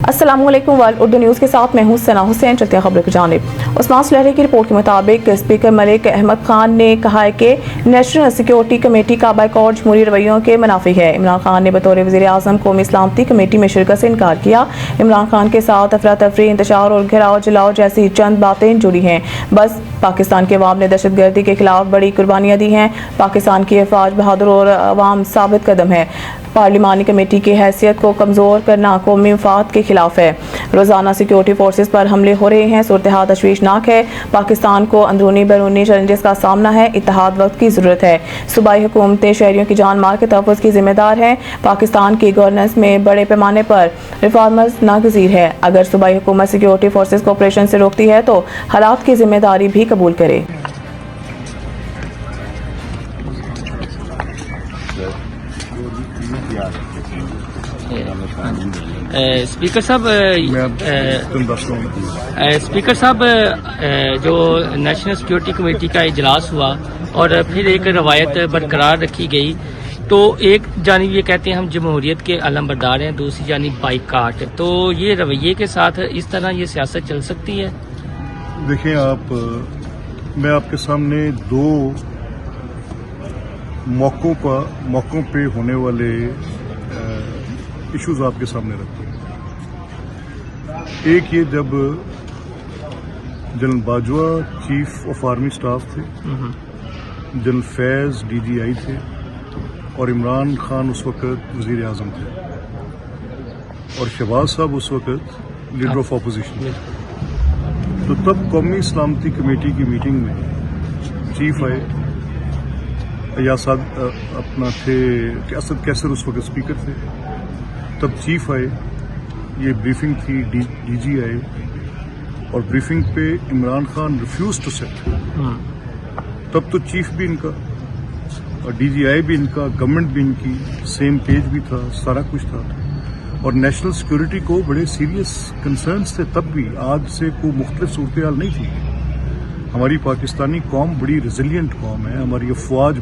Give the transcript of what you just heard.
अस्सलाम वालेकुम world Urdu news के साथ मैं हूं सना हुसैन। चलते हैं खबर की जानिब। उस्मान सुलहरी की रिपोर्ट के मुताबिक स्पीकर मलिक अहमद खान ने कहा है कि नेशनल सिक्योरिटी कमेटी का बाइकॉट जमहूरी रवैयों के मुनाफी है। इमरान खान ने बतौर वज़ीर आज़म कौमी सलामती कमेटी में शिरकत से इनकार किया। इमरान खान के साथ अफरा तफरी, इंतशार और घेराव जलाओ जैसी चंद बातें जुड़ी हैं। बस पाकिस्तान के अवाम ने दहशत गर्दी के खिलाफ बड़ी कुर्बानियाँ दी हैं। पाकिस्तान की अफवाज बहादुर और अवाम साबित कदम है। पार्लिमानी कमेटी की हैसियत को कमज़ोर करना कौमी मफाद के खिलाफ है। रोज़ाना सिक्योरिटी फोर्सेस पर हमले हो रहे हैं। सूरत हाल तशवीशनाक है। पाकिस्तान को अंदरूनी बैरूनी चैलेंजेस का सामना है। इत्तेहाद वक्त की ज़रूरत है। सूबाई हुकूमतें शहरियों की जान माल के तहफ़्फ़ुज़ की जिम्मेदार हैं। पाकिस्तान की गवर्नेंस में बड़े पैमाने पर रिफॉर्मर्स नागज़ीर है। अगर सूबाई हुकूमत सिक्योरिटी फोर्सेस को ऑपरेशन से रोकती है तो हालात की जिम्मेदारी भी कबूल करे। स्पीकर साहब जो नेशनल सिक्योरिटी कमेटी का इजलास हुआ और फिर एक रवायत बरकरार रखी गई, तो एक जानिब ये कहते हैं हम जमहूरियत के अलमबरदार हैं, दूसरी जानिब बाइकाट। तो ये रवैये के साथ इस तरह ये सियासत चल सकती है? देखिए मैं आपके सामने दो मौकों पे होने वाले इश्यूज आपके सामने रखते हैं। एक ये जब general Bajwa chief of army staff थे, जनरल फैज DGI थे और इमरान खान उस वक्त वजीर आजम थे और शहबाज साहब उस वक्त लीडर ऑफ अपोजिशन थे। तो तब कौमी सलामती कमेटी की मीटिंग में चीफ आए, यासाद अपना थे असद कैसर उस वक्त स्पीकर थे। तब चीफ आए, ये ब्रीफिंग थी, DG आए और ब्रीफिंग पे Imran Khan refuse to set. तब तो चीफ भी इनका और DGI भी इनका, गवर्नमेंट भी इनकी सेम पेज भी था, सारा कुछ था और नेशनल सिक्योरिटी को बड़े सीरियस कंसर्न्स थे। तब भी आज से कोई मुख्तलिफ सूरत हाल नहीं थी। हमारी पाकिस्तानी कौम बड़ी रेजिलियंट कौम है, हमारी अफवाज